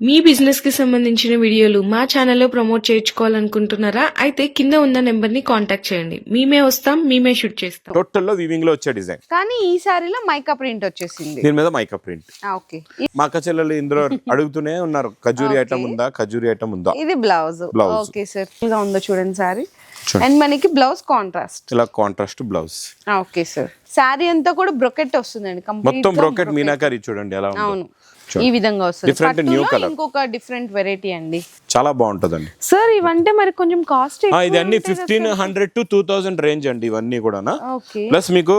మీ business కి సంబంధించిన వీడియోలు మా ఛానల్లో ప్రమోట్ చేయించుకోవాలనుకుంటున్నారా? అయితే కింద ఉన్న నెంబర్ ని కాంటాక్ట్ చేయండి. మేమే వస్తాం, మేమే షూట్ చేస్తాం. టోటల్ లో వీవింగ్ లో వచ్చే డిజైన్, కానీ ఈ సారీలో మైకా ప్రింట్ వచ్చేసింది. దీని మీద మైకా ప్రింట్. ఓకే, మా అక్క చెల్లెలు ఇందులో అడుగుతూనే ఉన్నారు, ఖజూరి Okay. ఐటమ్ ఉందా, ఖజూరి ఐటమ్ ఉందా. ఇది బ్లౌజ్. Blouse. ఓకే సార్, ఇలా ఉందో చూడండి సారీ. చూడండి. అండ్ మనకి బ్లౌజ్ కాంట్రాస్ట్. ఇలా contrast blouse. Okay sir, sorry అంతా కూడా బ్రొకెట్ వస్తుందండి, complete మొత్తం గా బ్రోకెట్ brocade. మీనాకరి చూడండి ఎలా ఉందో. అవును, చూడండి. ఈ విధంగా వస్తుంది. Different new పట్టులో colour. ఇంకొక డిఫరెంట్ వెరైటీ అండి. చాలా బాగుంటదండి. సార్ ఇవంటే మరి కొంచెం కాస్ట్ ఇది అన్ని 1500 to 2000 రేంజ్ అండి ఇవన్నీ కూడా. ఓకే, ప్లస్ మీకు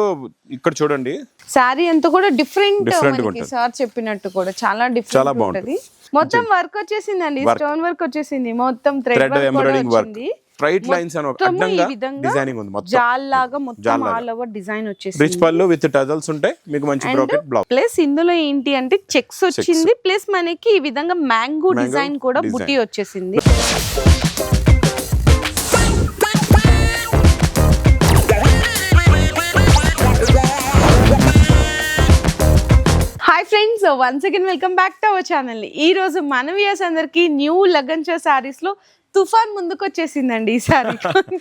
ఇక్కడ చూడండి సారీ అంతా కూడా డిఫరెంట్ Different గా మనకి ఉంటుంది. సార్ చెప్పినట్టు కూడా చాలా చాలా డిఫరెంట్ బాగుంటుంది. ఉంటది. మొత్తం వర్క్ వచ్చేసిందండి, Work. స్టోన్ వర్క్ వచ్చేసింది, మొత్తం థ్రెడ్ థ్రెడ్ వర్క్ కూడా ఎంబ్రాయిడింగ్ వర్క్, వచ్చింది. స్ట్రైట్ లైన్స్ అని మొత్తము ఈ అడ్డంగా విధంగా డిజైనింగ్ ఉంది. మొత్తం జాల్ లాగా మొత్తం జాల్ లాగా. ఆల్ ఓవర్ డిజైన్ రిచ్ వచ్చేసింది. పళ్ళు విత్ టజల్స్ ఉంటాయి, మీకు మంచి బ్రోకెట్ బ్లౌజ్. ప్లస్ ఇందులో ఏంటి అంటే చెక్స్ వచ్చింది, ప్లస్ మనకి ఈ విధంగా మ్యాంగో డిజైన్ కూడా design. బుట్టి వచ్చేసింది. Hi friends, once again welcome back to our channel. ఈ రోజు మన వ్యూయర్స్ అందరికి న్యూ లగన్చా సారీస్ లో తుఫాన్ ముందుకు వచ్చేసిందండి ఈ సారీ.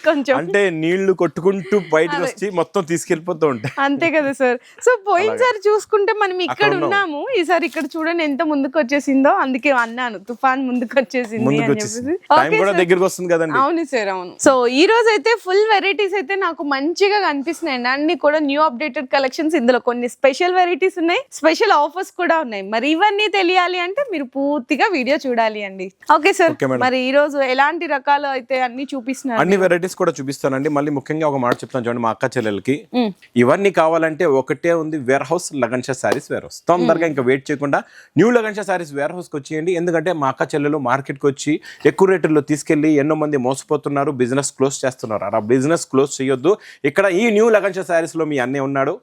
కొంచెం అంటే నీళ్లు కొట్టుకుంటూ బయటకు వచ్చి మొత్తం తీసుకెళ్లిపోతూ ఉంటాయి. అంతే కదా సార్. సో పోయినసారి చూసుకుంటే మనం ఇక్కడ అక్కడ ఉన్నాము, ఈసారి ఇక్కడ చూడండి ఎంత ముందుకు వచ్చేసిందో. అందుకే అన్నాను తుఫాన్ ముందుకు వచ్చేసింది ముందుకు అని వచ్చేసింది. చెప్పేసి. టైం Okay, కూడా sir. దగ్గరికి వస్తుంది కదండి. అవును సార్, అవును. సో ఈ రోజు అయితే ఫుల్ వెరైటీస్ అయితే నాకు మంచిగా కనిపిస్తున్నాయండి. అన్ని కూడా న్యూ అప్డేటెడ్ కలెక్షన్స్. ఇందులో కొన్ని స్పెషల్ వెరైటీస్ ఉన్నాయి, స్పెషల్ ఆఫర్స్ కూడా ఉన్నాయి. మరి ఇవన్నీ తెలియాలి అంటే మీరు పూర్తిగా వీడియో చూడాలి అండి. Okay sir, Okay, madam. మరి ఈ రోజు ఎలాంటి రకాలు అయితే అన్ని చూపిస్తున్నారు? అన్ని వెరైటీస్ కూడా చూపిస్తానండి. మళ్ళీ ముఖ్యంగా ఒక మాట చెప్తాను చూడండి, మా అక్క చెల్లెలకి ఇవన్నీ కావాలంటే ఒకటే ఉంది, వేర్ హౌస్ లగన్షా సారీస్ వేర్ హౌస్. తొందరగా ఇంకా వెయిట్ చేయకుండా న్యూ లగన్షా సారీస్ వేర్ హౌస్ కి వచ్చేయండి. ఎందుకంటే మా అక్క చెల్లెలు మార్కెట్ కి వచ్చి ఎక్కువ రేట్లలో తీసుకెళ్లి ఎన్నో మంది మోసపోతున్నారు, బిజినెస్ క్లోజ్ చేస్తున్నారు. అలా బిజినెస్ క్లోజ్ చేయొద్దు. ఇక్కడ ఈ న్యూ లగన్షా సారీస్ లో మీ అన్నయ్య ఉన్నాడు,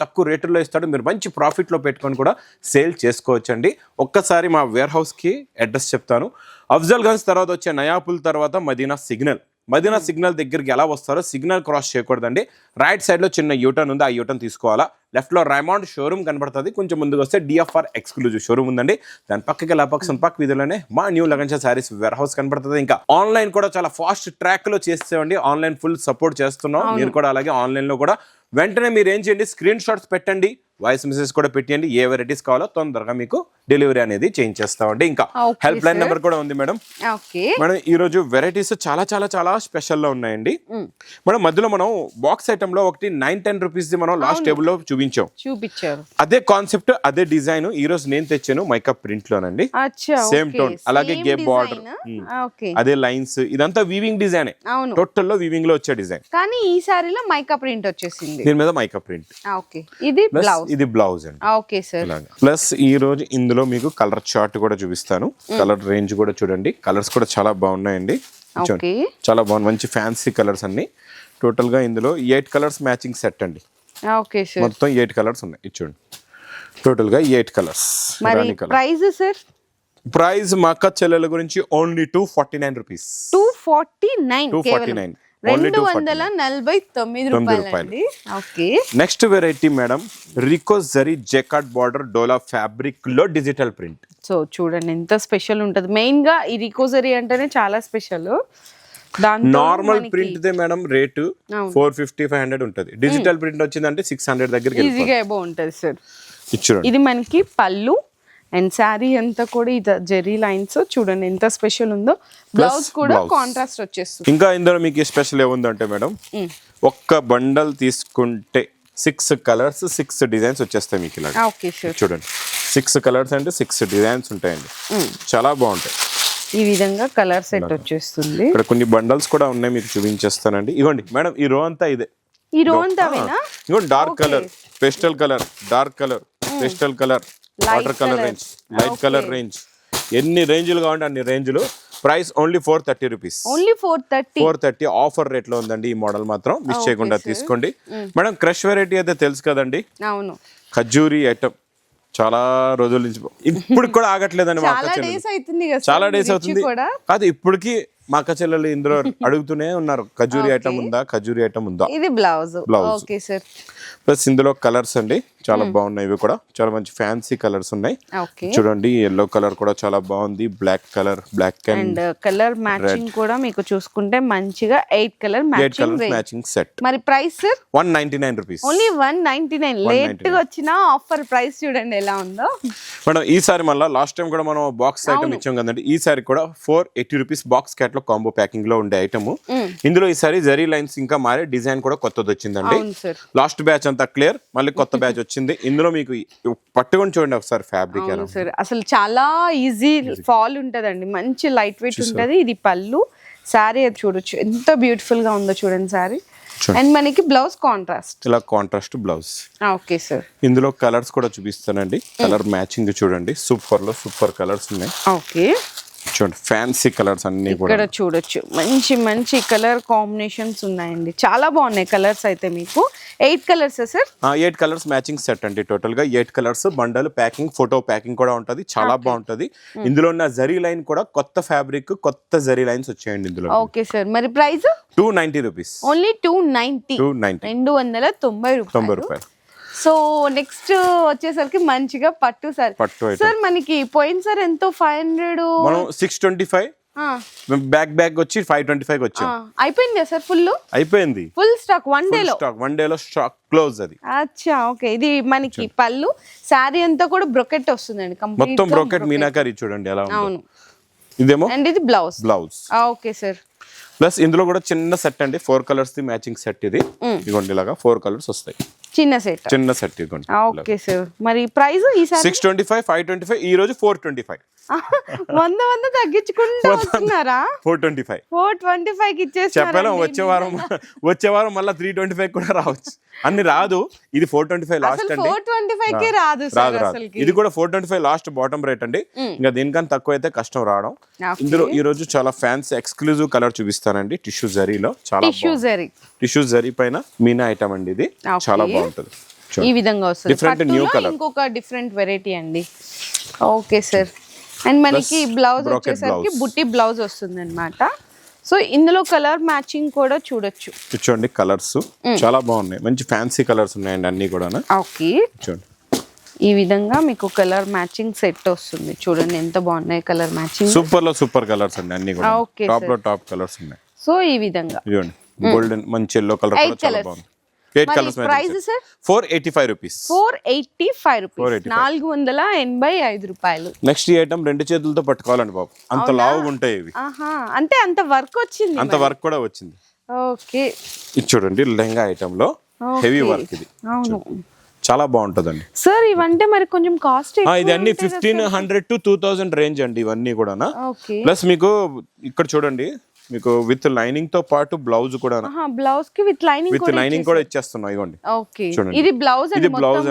తక్కువ రేట్లలో ఇస్తాడు. మీరు మంచి ప్రాఫిట్ లో పెట్టుకొని కూడా సేల్ చేసుకోవచ్చండి. ఒక్కసారి మా వేర్ హౌస్ కి అడ్రస్ చెప్తాను. అఫ్జల్ గంజ్ తర్వాత వచ్చే నయాపుల్ తర్వాత మదీనా సిగ్నల్. మదీనా సిగ్నల్ దగ్గరికి ఎలా వస్తారో సిగ్నల్ క్రాస్ చేయకూడదండి. రైట్ సైడ్ లో చిన్న యూటర్న్ ఉంది, ఆ యూటర్న్ తీసుకోవాలా. లెఫ్ట్ లో రైమాండ్ షోరూమ్ కనబడుతుంది. కొంచెం ముందుకు వస్తే డిఎఫ్ఆర్ ఎక్స్క్లూజివ్ షోరూమ్ ఉందండి. దాని పక్కకి పక్క వీధిలోనే మా న్యూ లగన్షా సారీస్ వేర్ హౌస్ కనబడుతుంది. ఇంకా ఆన్లైన్ కూడా చాలా ఫాస్ట్ ట్రాక్ లో చేసేవండి. ఆన్లైన్ ఫుల్ సపోర్ట్ చేస్తున్నాం. మీరు కూడా అలాగే ఆన్లైన్ లో కూడా వెంటనే మీరు ఏం చేయండి, స్క్రీన్ షాట్స్ పెట్టండి, వాయిస్ మెసేజ్ కూడా పెట్టండి. ఏ వెరైటీస్ కావాలో తొందరగా మీకు డెలివరీ అనేది చేయించేస్తామండి. ఇంకా హెల్ప్ లైన్ నెంబర్ కూడా ఉంది మేడం. మేడం ఈ రోజు వెరైటీస్ చాలా స్పెషల్ లో ఉన్నాయండి. మేడం మధ్యలో మనం బాక్స్ ఐటమ్ లో ఒకటి 9-10 రూపీస్ మనం లాస్ట్ టేబుల్ లో చూపించారు. అదే కాన్సెప్ట్, అదే డిజైన్ ఈ రోజు నేను తెచ్చాను మైకప్ ప్రింట్ లోనండి. సేమ్ టోన్, అలాగే గేప్ బార్డర్, అదే లైన్స్, ఇదంతా వీవింగ్ డిజైన్. టోటల్ లో వీవింగ్ లో వచ్చే డిజైన్, కానీ ఈ సారీలో మైకా ప్రింట్ వచ్చేసింది. దీని మీద మైకా ప్రింట్. ఓకే, ఇది బ్లౌజ్. ఇది బ్లౌజ్ అండి. Okay sir. ప్లస్ ఈ రోజు ఇందులో మీకు కలర్ చార్ట్ కూడా చూపిస్తాను. కలర్ రేంజ్ కూడా చూడండి, కలర్స్ కూడా చాలా బాగున్నాయండి. చాలా బాగుంది, మంచి ఫ్యాన్సీ కలర్స్ అన్ని. టోటల్ గా ఇందులో 8 కలర్స్ మ్యాచింగ్ సెట్ అండి. ఓకే సార్, మొత్తం 8 కలర్స్ ఉన్నాయి. ఇది చూడండి, టోటల్ గా 8 కలర్స్. Price sir? ప్రైస్ మా అక్క చెల్లెల గురించి ఓన్లీ 249 రూపీస్. 249 249 రూపాయలు. ఓకే, నెక్స్ట్ వెరైటీ మేడం, రికో zari jacquard border dola fabric లో డిజిటల్ ప్రింట్. సో చూడండి ఎంత స్పెషల్ ఉంటది. మెయిన్ గా ఈ రికోజరీ అంటేనే చాలా special. Normal print they madam rate 450-500 ఉంటది. డిజిటల్ ప్రింట్ వచ్చిందంటే 600 దగ్గరికి ఈజీగా ఏబో ఉంటది సార్. ఇచ్చుడండి, ఇది మనకి పళ్ళు అండ్ శారీ అంతా కూడా ఇది జెరీ లైన్స్. చూడండి ఎంత స్పెషల్ ఉందో. బ్లౌజ్ కూడా కాంట్రాస్ట్ వచ్చేస్తుంది. ఇంకా ఇందులో మీకు స్పెషల్ ఏముందంటే మేడం, ఒక్క బండల్ తీసుకుంటే 6 కలర్స్ 6 డిజైన్స్ వచ్చేస్తాయి మీకు ఇలా. ఓకే సార్, చూడండి 6 కలర్స్ అంటే 6 డిజైన్స్ ఉంటాయండి. చాలా బాగుంటాయి. ఈ విధంగా కలర్ సెట్ వచ్చేస్తుంది. ఇక్కడ కొన్ని బండల్స్ కూడా ఉన్నాయి, మీకు చూపించేస్తానండి. ఇవ్వండి మేడం, ఈ రో అంతా ఇదే. ఈ రో అంతా ఇవ్వండి, dark colour, pastel colour, dark colour, pastel colour, water colour range, light colour range, ఎన్ని రేంజ్లు కావాలంటే అన్ని రేంజ్లు. Price only 430 rupees. Only 430 offer rate లో ఉందండి. ఈ మోడల్ మాత్రం మిస్ చేయకుండా తీసుకోండి. మేడం క్రష్ వెరైటీ అయితే తెలుసు కదండి. అవును, ఖజూరి ఐటమ్ చాలా రోజుల నుంచి ఇప్పుడు కూడా ఆగట్లేదండి. చాలా డేస్ అవుతుంది. కాదు, ఇప్పటికి మా అక్క చెల్లెలు ఇందులో అడుగుతూనే ఉన్నారు, ఖజూరి ఐటమ్ ఉందా, ఖజూరి ఐటమ్ ఉందా. ఇది blouse. Blouse. Okay sir. Plus ఇందులో కలర్స్ అండి చాలా బాగున్నాయి, ఇవి కూడా చాలా మంచి ఫ్యాన్సీ కలర్స్ ఉన్నాయి. ఓకే. చూడండి ఎల్లో కలర్ కూడా చాలా బాగుంది, black colour, black and colour matching కూడా మీకు చూసుకుంటే మంచిగా 8 కలర్ మ్యాచింగ్ సెట్. మరి price sir 199 rupees. Only 199. Late గా వచ్చిన ఆఫర్ ప్రైస్ చూడండి ఎలా ఉందో. మేడం ఈసారి మళ్ళీ లాస్ట్ టైం కూడా మనం బాక్స్ ఐటమ్ ఇచ్చాం కదండి, ఈసారి కూడా 480 rupees box catalogue combo packing లో ఉండే ఐటమ్. ఇందులో ఈసారి జరీ లైన్స్ ఇంకా మారే, డిజైన్ కూడా కొత్తది వచ్చిందండి. లాస్ట్ బ్యాచ్ అంతా క్లియర్, మళ్ళీ కొత్త బ్యాచ్ వచ్చింది. ఇందులో మీకు పట్టుకొని చూడండి ఒకసారి ఫ్యాబ్రిక్ ఎలా. సార్ అసలు చాలా ఈజీ ఫాల్ ఉంటదండి, మంచి లైట్ వెయిట్ ఉంటది. ఇది పళ్ళు, సారీ అది చూడొచ్చు ఎంత బ్యూటిఫుల్ గా ఉందో చూడండి సారీ. అండ్ మనకి బ్లౌజ్ కాంట్రాస్ట్, ఇలా కాంట్రాస్ట్ బ్లౌజ్. Okay sir. ఇందులో కలర్స్ కూడా చూపిస్తానండి, కలర్ మ్యాచింగ్ చూడండి, సూపర్ లో సూపర్ కలర్స్ ఉన్నాయి. ఓకే చూడండి ఫ్యాన్సీ కలర్స్ అన్ని కూడా ఇక్కడ చూడొచ్చు, మంచి మంచి కలర్ కాంబినేషన్స్ ఉన్నాయండి, చాలా బాగున్నాయి కలర్స్ అయితే. మీకు 8 colours sir? 8 colours matching set అండి. టోటల్ గా 8 colours bundle packing, photo packing కూడా ఉంటది, చాలా బాగుంటది. ఇందులో ఉన్న జరీ లైన్ కూడా కొత్త ఫ్యాబ్రిక్, కొత్త జరీ లైన్స్ వచ్చాయండి ఇందులో. Okay sir. మరి ప్రైస్ 290 రూపీస్. ఓన్లీ 290. 290 రూపాయలు. సో నెక్స్ట్ వచ్చేసరికి మంచిగా పట్టు సార్. సార్ మనకి పోయిన సార్ ఎంతో 500 మనం 625, బ్యాగ్ వచ్చి 525 వచ్చాం. అయిపోయింది సార్? అయిపోయింది ఫుల్ స్టాక్ వన్ డే లో స్టాక్ క్లోజ్ అది. అచ్చా ఓకే. ఇది మనకి పళ్ళు, సారీ అంతా కూడా బ్రొకెట్ వస్తుందండి, మొత్తం బ్రొకెట్ మీనాకరి చూడండి ఎలా ఉంది. ఇదేమో అండ్ ఇది బ్లౌజ్. Okay sir. ప్లస్ ఇందులో కూడా చిన్న సెట్ అండి, 4 కలర్స్ ది మ్యాచింగ్ సెట్. ఇది ఇదిగోండి ఇలాగా 4 కలర్స్ వస్తాయి, చిన్న సెట్ ఇదిగోండి. Okay sir. మరి ప్రైస్ ఈసారి 625, 525, ఈ రోజు 425. 100 తగ్గించుకుంటూ వస్తున్నారా? 425 కి ఇచ్చేస్తున్నారు. చెప్పలేం, వచ్చే వారం మళ్ళీ 325 కూడా రావచ్చు. అన్ని రాదు, ఇది 425 లాస్ట్ అండి. 425 కి రాదు. ఇది కూడా 425 లాస్ట్ బాటమ్ రేట్ అండి. ఇంకా దీనికన్నా తక్కువ అయితే కష్టం రావడం. ఇందులో ఈ రోజు చాలా ఫ్యాన్సీ ఎక్స్క్లూజివ్ కలర్ చూపిస్తానండి, టిష్యూ జరీలో. చాలా టిష్యూ జరీ పైన మీనా ఐటమ్ అండి, ఇది చాలా బాగుంటది. ఈ విధంగా వస్తుంది, డిఫరెంట్ న్యూ కలర్, ఇంకొక డిఫరెంట్ వెరైటీ అండి. Okay sir. అండ్ మనకి బ్లౌజ్ వచ్చేసరికి బుట్టి బ్లౌజ్ వస్తుంది అన్నమాట. సో ఇందులో కలర్ మ్యాచింగ్ కూడా చూడొచ్చు. చూడండి కలర్స్ చాలా బాగున్నాయి, మంచి ఫ్యాన్సీ కలర్స్ ఉన్నాయండి అన్ని కూడా. ఓకే చూడండి ఈ విధంగా మీకు కలర్ మ్యాచింగ్ సెట్ వస్తుంది. చూడండి ఎంత బాగున్నాయి కలర్ మ్యాచింగ్, సూపర్ లో సూపర్ కలర్స్ అండి అన్ని కూడా. టాప్ లో టాప్ కలర్స్ ఉన్నాయి. సో ఈ విధంగా చూడండి గోల్డెన్ మంచి ఎల్లో కలర్ కూడా చాలా బాగుంది. 8 colours price sir 485 rupees. 485 rupees, 485 రూపాయలు. నెక్స్ట్ ఈ ఐటమ్ 2 చేతులతో పట్టుకోవాలండి బాబు, అంత లావుగా ఉంటాయి ఇవి. అంటే అంత వర్క్ వచ్చింది, అంత వర్క్ కూడా వచ్చింది. ఓకే ఇది చూడండి లెహంగా ఐటమ్ లో హెవీ వర్క్, ఇది అవును చాలా బాగుంటదండి సార్. ఇవంటే మరి కొంచెం కాస్ట్, ఇది అన్ని 1500 to 2000 రేంజ్ అండి ఇవన్నీ కూడా. ప్లస్ మీకు ఇక్కడ చూడండి, మీకు విత్ లైనింగ్ తో పాటు బ్లౌజ్ కూడా, బ్లౌజ్ కి విత్ లైనింగ్ కూడా ఇచ్చేస్తున్నాం. ఇవ్వండి ఓకే, ఇది బ్లౌజ్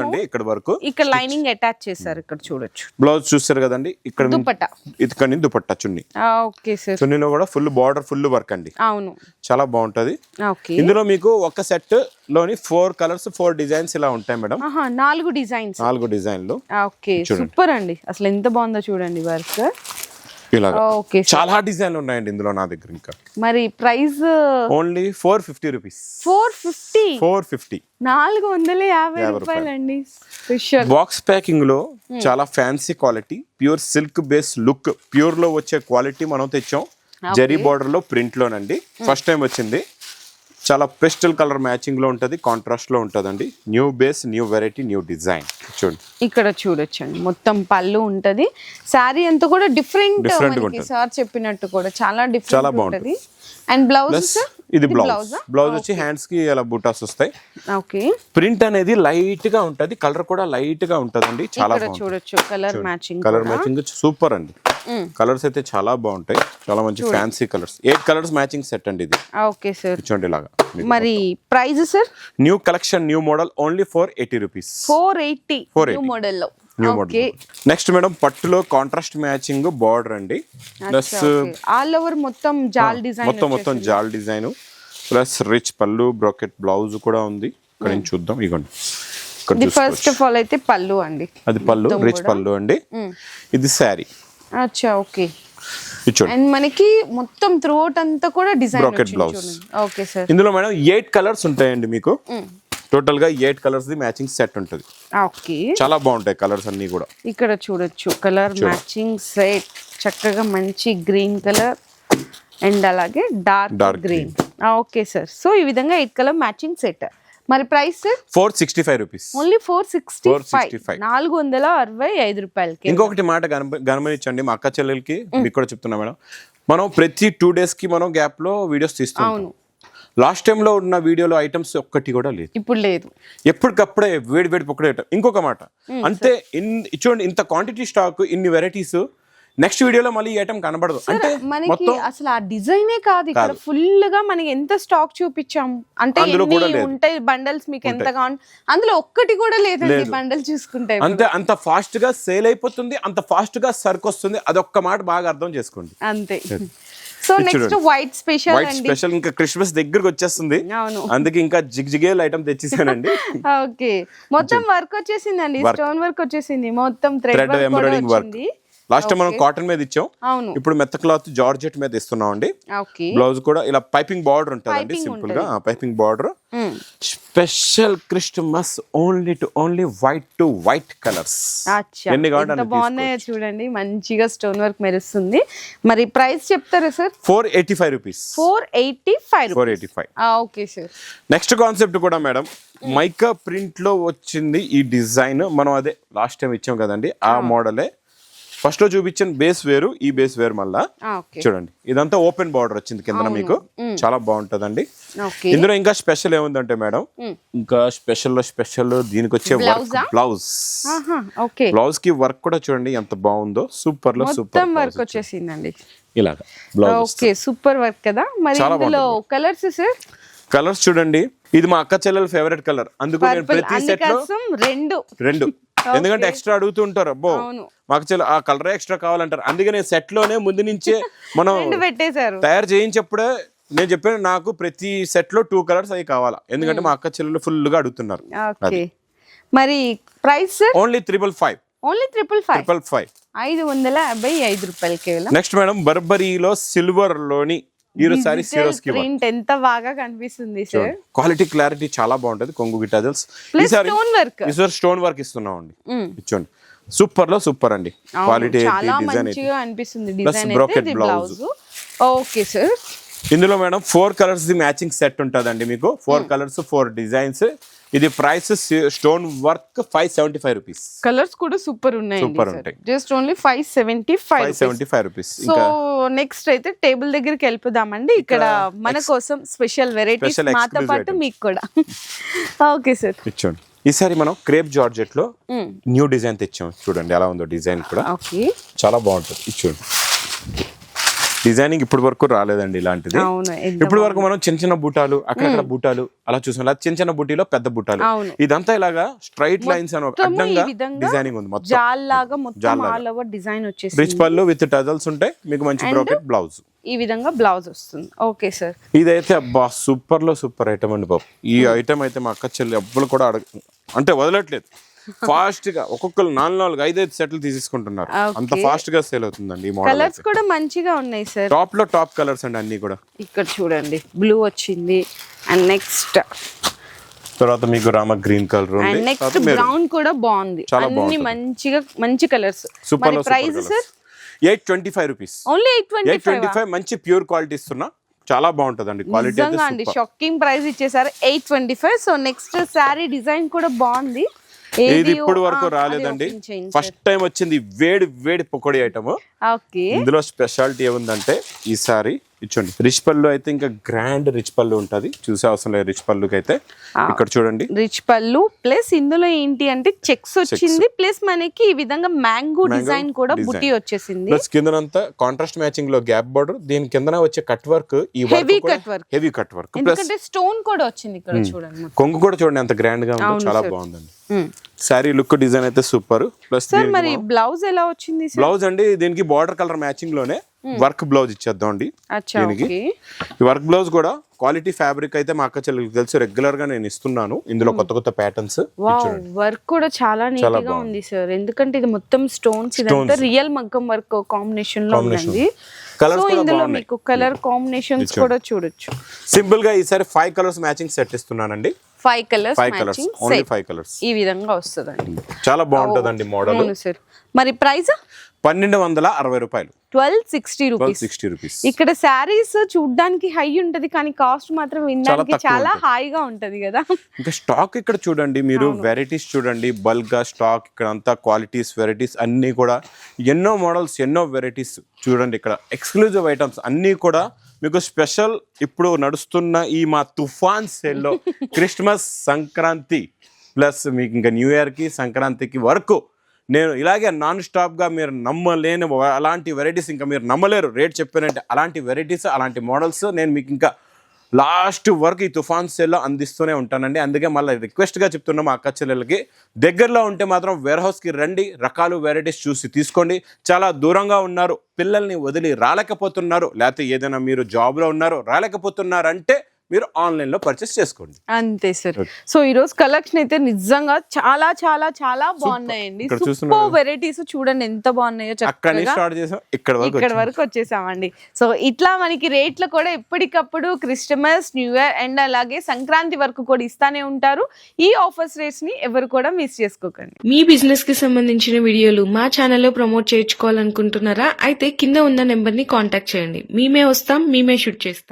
అండి. ఇక్కడ వరకు ఇక్కడ లైనింగ్ అటాచ్ చేశారు, ఇక్కడ చూడొచ్చు. బ్లౌజ్ చూస్తారు కదండి, ఇక్కడ దుపట్టా, ఇక్కడ నుంచి దుపట్టా చున్నీ. Okay sir. చున్నీలో కూడా ఫుల్ బార్డర్, ఫుల్ వర్క్ అండి. అవును చాలా బాగుంటది. ఇందులో మీకు ఒక సెట్ లోని 4 కలర్స్ 4 డిజైన్స్ ఇలా ఉంటాయి మేడం. 4 డిజైన్లు. ఓకే సూపర్ అండి, అసలు ఎంత బాగుందో చూడండి వర్క్. చాలా డిజైన్లు ఉన్నాయండి ఇందులో నా దగ్గర. ఇంకా మరి ప్రైస్ ఓన్లీ 450 రూపీస్. 450 450 రూపాయలండి. బాక్స్ ప్యాకింగ్ లో చాలా fancy quality, pure silk base look, pure లో వచ్చే క్వాలిటీ మనం తెచ్చాం. జరీ బార్డర్ లో ప్రింట్ లోనండి, ఫస్ట్ టైం వచ్చింది. చాలా పెస్టల్ కలర్ మ్యాచింగ్ లో ఉంటది, కాంట్రాస్ట్ లో ఉంటదండి. New base, new variety, new design. చూడండి ఇక్కడ చూడొచ్చండి, మొత్తం పళ్ళు ఉంటది, సారీ అంతా కూడా డిఫరెంట్ సార్ చెప్పినట్టు కూడా చాలా డిఫరెంట్ ఉంటది. అండ్ బ్లౌజ్, ఇది బ్లౌజ్ వచ్చి హ్యాండ్స్ కి అలా బూటాస్ వస్తాయి. ఓకే ప్రింట్ అనేది లైట్ గా ఉంటది, కలర్ కూడా లైట్ గా ఉంటదండి. చాలా చూడొచ్చు కలర్ మ్యాచింగ్ సూపర్ అండి. కలర్స్ అయితే చాలా బాగుంటాయి, చాలా మంచి fancy colours. 8 colours matching set అండి ఇది. Okay sir. చూడండి ఇలాగా. మరి price sir? New collection, new model, only 480 rupees. 480 model లో. నెక్స్ట్ మేడం పట్టులో కాంట్రాస్ట్ మ్యాచింగ్ బార్డర్ అండి, ప్లస్ ఆల్ ఓవర్ మొత్తం జాల్ డిజైన్, మొత్తం జాల్ డిజైన్, ప్లస్ రిచ్ పళ్ళు, బ్రోకెట్ బ్లౌజ్ కూడా ఉంది. ఇక్కడ నుంచి చూద్దాం. ఇగోండి ఫస్ట్ ఆఫ్ ఆల్ అయితే పళ్ళు అండి, అది పళ్ళు, రిచ్ పళ్ళు అండి. ఇది శారీ. అచ్చా ఓకే. ఇది చూడండి అండ్ మనకి మొత్తం త్రూఅవుట్ అంతా కూడా డిజైన్ Brocade వచ్చింది blouse. చూడండి. Okay sir. ఇందులో మేడం 8 కలర్స్ ఉంటాయండి మీకు. టోటల్ గా 8 కలర్స్ ది మ్యాచింగ్ సెట్ ఉంటుంది. ఓకే, చాలా బాగుంటాయి కలర్స్ అన్ని కూడా. ఇక్కడ చూడొచ్చు కలర్ మ్యాచింగ్ సెట్ చక్కగా మంచి గ్రీన్ కలర్ అండ్ అలాగే dark green. Okay sir. So ఈ విధంగా 8 కలర్ మ్యాచింగ్ సెట్. మరి ప్రైస్ సార్ 465 రూపీస్. ఓన్లీ 465, 465 రూపాయలకి. ఇంకొకటి మాట గమనించండి మా అక్క చెల్లెలకి మీకు కూడా చెప్తున్నా మేడం, మనం ప్రతి 2 days కి మనం గ్యాప్ లో వీడియోస్ తీస్తాం. లాస్ట్ టైం లో ఉన్న వీడియోలో ఐటమ్స్ ఒక్కటి కూడా లేదు, ఇప్పుడు లేదు. ఎప్పటికప్పుడే వేడి వేడి పొక్కడే. ఇంకొక మాట అంతే, చూడండి ఇంత క్వాంటిటీ స్టాక్, ఇన్ని వెరైటీస్, నెక్స్ట్ వీడియోలో మళ్ళీ ఈ ఐటమ్ కనబడదు. అంటే మనకి అసలు ఆ డిజైనే కాదు, ఇక్కడ ఫుల్ గా మనకి ఎంత స్టాక్ చూపించాం అంటే ఎన్ని ఉంటాయి బండల్స్, మీకు ఎంత కావాలి అందులో ఒక్కటి కూడా లేదండి బండల్ చూసుకుంటే. అంతే, అంత ఫాస్ట్ గా సేల్ అయిపోతుంది, అంత ఫాస్ట్ గా సరుకు వస్తుంది. అదొక్క మాట బాగా అర్థం చేసుకోండి అంతే. So next white special white special, ఇంకా క్రిస్మస్ దగ్గరకు వచ్చేస్తుంది, అందుకే ఇంకా జిగ్జిగేల్ ఐటమ్ తెచ్చేసానండి. ఓకే, మొత్తం వర్క్ వచ్చేసిందండి, స్టోన్ వర్క్ వచ్చేసింది, మొత్తం thread embroidering work. Last time మనం కాటన్ మీద ఇచ్చాం, ఇప్పుడు మెత్త క్లాత్ జార్జెట్ మీద ఇస్తున్నాం అండి. బ్లౌజ్ కూడా ఇలా పైపింగ్ బార్డర్ ఉంటుందండి, సింపుల్ గా piping border. Special Christmas only to only white to white colours. ఎన్ని కావాలి బాగున్నాయో చూడండి, మంచిగా స్టోన్ వర్క్ మెరుస్తుంది. మరి ప్రైస్ చెప్తారా sir? 485 rupees. 485. Okay sir. Next concept కూడా మేడం మైకా ప్రింట్ లో వచ్చింది ఈ డిజైన్. మనం అదే లాస్ట్ టైం ఇచ్చాం కదండి, ఆ మోడలే. ఫస్ట్ లో చూపించిన బేస్ వేరు, ఈ బేస్ వేరు. మళ్ళా చూడండి ఇదంతా ఓపెన్ బార్డర్ వచ్చింది కింద మీకు, చాలా బాగుంటదండి. ఇందులో ఇంకా స్పెషల్ ఏముందంటే మేడం, ఇంకా స్పెషల్ లో స్పెషల్ దీనికి వచ్చే వర్క్, బ్లౌజ్. బ్లౌజ్ కి వర్క్ కూడా చూడండి ఎంత బాగుందో, సూపర్ లో సూపర్ వర్క్ వచ్చేసిందండి ఇలాగా బ్లౌజ్. ఓకే, సూపర్ వర్క్ కదా. మరి ఇందులో కలర్స్ సార్? కలర్స్ చూడండి, ఇది మా అక్క చెల్లెల ఫేవరెట్ కలర్, అందుకు నేను ప్రతి సెట్ లో రెండు ఎందుకంటే ఎక్స్ట్రా అడుగుతూ ఉంటారు, అబ్బో మాకు చెల్ల ఆ కలర్ ఎక్స్ట్రా కావాలంటారు. అందుకే నేను సెట్ లోనే ముందు నుంచే మనం తయారు చేయించప్పుడే నేను చెప్పాను, నాకు ప్రతి సెట్ లో 2 కలర్స్ అవి కావాలా, ఎందుకంటే మా అక్క చెల్లెలు ఫుల్ గా అడుగుతున్నారు. మరి ప్రైస్ ఓన్లీ 555. ఓన్లీ 555, 555 రూపాయలకి. నెక్స్ట్ మేడం బర్బరీలో సిల్వర్ లోని ప్రింట్ ఎంత బాగా కనిపిస్తుంది సార్. క్వాలిటీ క్లారిటీ చాలా బాగుంటది, కొంగు గిటాజల్స్. స్టోన్ వర్క్ ఇస్తున్నాం అండి, ఇచ్చోండి. సూపర్ లో సూపర్ అండి, క్వాలిటీ చాలా మంచిగా అనిపిస్తుంది డిజైన్ అయితే. ఇది బ్లౌజ్. Okay sir. ఇందులో madam 4 colours the matching set ఉంటదండి మీకు, 4 కలర్స్ 4 డిజైన్స్. ఇది price stone work 575 rupees. Colours కూడా సూపర్ ఉన్నాయి, సూపర్ ఉంటాయి. Just only 575 rupees. So next అయితే టేబుల్ దగ్గరికి వెళ్ళిపోదామండి. ఇక్కడ మన కోసం స్పెషల్ వెరైటీస్, మాతో పాటు మీకు కూడా. ఓకే సార్, ఇచ్చోండి. ఈసారి మనం క్రేప్ జార్జెట్ లో న్యూ డిజైన్ తెచ్చాం, చూడండి ఎలా ఉందో డిజైన్ కూడా. చాలా బాగుంటుంది, ఇచ్చోండి. డిజైనింగ్ ఇప్పటి వరకు రాలేదండి ఇలాంటిది. ఇప్పటి వరకు మనం చిన్న చిన్న బూటాలు, అక్కడక్కడ బూటాలు అలా చూసాం, చిన్న చిన్న బూటీలో పెద్ద బూటాలు. ఇదంతా ఇలాగా స్ట్రైట్ లైన్స్ అని అడ్డంగా డిజైనింగ్ ఉంది, మొత్తం డిజైన్ వచ్చేసి రిచ్ పళ్ళు విత్ టజల్స్ ఉంటాయి మీకు, మంచి బ్రోకెట్ బ్లౌజ్. ఈ విధంగా బ్లౌజ్ వస్తుంది. Okay sir. ఇదైతే అబ్బా సూపర్ లో సూపర్ ఐటమ్ అండి బాబు. ఈ ఐటమ్ అయితే మా అక్క చెల్లి ఎవ్వరు కూడా అంటే వదలట్లేదు, ఫాస్ట్ గా ఒక్కొక్కరు 4 5 సెట్లు తీసుకుంటున్నారు, అంత ఫాస్ట్ గా సేల్ అవుతుందండి. ఈ మోడల్ కలర్స్ కూడా మంచిగా ఉన్నాయి సార్, టాప్ లో టాప్ కలర్స్ అండి అన్ని కూడా. ఇక్కడ చూడండి బ్లూ వచ్చింది, అండ్ నెక్స్ట్ తర్వాత మీకు రామ గ్రీన్ కలర్ ఉంది, నెక్స్ట్ బ్రౌన్ కూడా బాగుంది. అన్ని మంచిగా మంచి colours. Super. Price sir 825 rupees. Only 825. మంచి ప్యూర్ క్వాలిటీ ఇస్తున్నా, చాలా బాగుంటదండి క్వాలిటీ అయితే. షాకింగ్ ప్రైస్ ఇచ్చేసారు 825. సో నెక్స్ట్ సారీ డిజైన్ కూడా బాగుంది, ఇది ఇప్పుడు వరకు రాలేదండి, ఫస్ట్ టైం వచ్చింది వేడి వేడి పకోడీ ఐటమ్. ఇందులో స్పెషాలిటీ ఏముందంటే ఈసారి ఇచ్చోండి, రిచ్ పళ్ళు అయితే ఇంకా గ్రాండ్ రిచ్ పళ్ళు ఉంటది, చూసే అవసరం లేదు. రిచ్ పళ్ళుకి అయితే ఇక్కడ చూడండి రిచ్ పళ్ళు, ప్లస్ ఇందులో ఏంటి అంటే చెక్స్ వచ్చింది, ప్లస్ మనకి ఈ విధంగా మ్యాంగో డిజైన్ కూడా బుట్టి వచ్చేసింది. ప్లస్ కిందనంతా కాంట్రాస్ట్ మ్యాచింగ్ లో గ్యాప్ బార్డర్, దీని కింద వచ్చే కట్ వర్క్, ఈ heavy cut work, plus stone కూడా వచ్చింది ఇక్కడ చూడండి. కొంగు కూడా చూడండి ఎంత గ్రాండ్ గా ఉందో, చాలా బాగుందండి. సారీ లుక్ డిజైన్ అయితే సూపర్. ప్లస్ మరి బ్లౌజ్ ఎలా వచ్చింది? బ్లౌజ్ అండి దీనికి బార్డర్ కలర్ మ్యాచింగ్ లోనే వర్క్ బ్లౌజ్ ఇచ్చేద్దాం అండి దీనికి. ఈ వర్క్ బ్లౌజ్ కూడా క్వాలిటీ ఫ్యాబ్రిక్ అయితే మా అక్క చెల్లెలకు తెలుసు, రెగ్యులర్ గా నేను ఇస్తున్నాను. ఇందులో కొత్త కొత్త ప్యాటర్న్స్, వర్క్ కూడా చాలా నీట్ గా ఉంది సార్, ఎందుకంటే ఇది మొత్తం స్టోన్స్, ఇదంతా రియల్ మగ్గం వర్క్ కాంబినేషన్ లో ఉంది. కలర్స్ సో కూడా ఇందులో బాగున్నాయి. మీకు కలర్ కాంబినేషన్స్ కూడా చూడొచ్చు. సింపుల్ గా ఈసారి 5 కలర్స్ మ్యాచింగ్ సెట్ ఇస్తున్నానండి. 5 కలర్స్ 5 కలర్స్, ఓన్లీ 5 కలర్స్. ఈ విధంగా వస్తుందండి. చాలా బాగుంటదండి మోడల్. అవును సార్. మరి ప్రైస్ 1260 రూపాయలు, 1260 రూపీస్. 1260 రూపీస్. ఇక్కడ శారీస్ చూడడానికి హై ఉంటది కానీ కాస్ట్ మాత్రం వినడానికి తక్కువ చాలా ఉంటది. హాయిగా ఉంటది కదా. ఇంకా స్టాక్ ఇక్కడ చూడండి మీరు, వెరైటీస్ చూడండి, బల్క్ గా స్టాక్ ఇక్కడ అంతా, క్వాలిటీస్ వెరైటీస్ అన్నీ కూడా ఎన్నో మోడల్స్, ఎన్నో వెరైటీస్ చూడండి. ఇక్కడ ఎక్స్క్లూజివ్ ఐటమ్స్ అన్నీ కూడా మీకు స్పెషల్. ఇప్పుడు నడుస్తున్న ఈ మా తుఫాన్ సేల్లో క్రిస్మస్, సంక్రాంతి ప్లస్ మీకు ఇంకా న్యూ ఇయర్కి, సంక్రాంతికి వరకు నేను ఇలాగే నాన్ స్టాప్గా మీరు నమ్మలేని అలాంటి వెరైటీస్, ఇంకా మీరు నమ్మలేరు రేట్ చెప్పానంటే, అలాంటి వెరైటీస్, అలాంటి మోడల్స్ నేను మీకు ఇంకా లాస్ట్ వరకు ఈ తుఫాన్ సేల్లో అందిస్తూనే ఉంటానండి. అందుకే మళ్ళీ రిక్వెస్ట్గా చెప్తున్నాం మా అక్క చెల్లెలకి, దగ్గరలో ఉంటే మాత్రం వేర్ హౌస్కి రండి, రకాలు వెరైటీస్ చూసి తీసుకోండి. చాలా దూరంగా ఉన్నారు, పిల్లల్ని వదిలి రాలేకపోతున్నారు, లేకపోతే ఏదైనా మీరు జాబ్లో ఉన్నారు రాలేకపోతున్నారంటే మీరు ఆన్లైన్లో పర్చేస్ చేసుకోండి. అంతే సార్. సో ఈ రోజు కలెక్షన్ అయితే నిజంగా చాలా చాలా చాలా బాగున్నాయండి. ఇక్కడ సూపర్ చూస్తున్నారు. వెరైటీస్ చూడండి ఎంత బాగున్నాయో. అక్కడి నుంచి చక్కగా స్టార్ట్ చేసాం, ఇక్కడ వరకు వచ్చేసామండి. సో ఇట్లా మనకి రేట్లు కూడా ఎప్పటికప్పుడు క్రిస్టమస్, న్యూ ఇయర్ అండ్ అలాగే సంక్రాంతి వరకు కూడా ఇస్తానే ఉంటారు. ఈ ఆఫర్స్ రేట్స్ ని ఎవరు కూడా మిస్ చేసుకోకండి. మీ బిజినెస్ కి సంబంధించిన వీడియోలు మా ఛానల్లో ప్రమోట్ చేయించుకోవాలనుకుంటున్నారా? అయితే కింద ఉన్న నెంబర్ ని కాంటాక్ట్ చేయండి. మేమే వస్తాం, మేమే షూట్ చేస్తాం.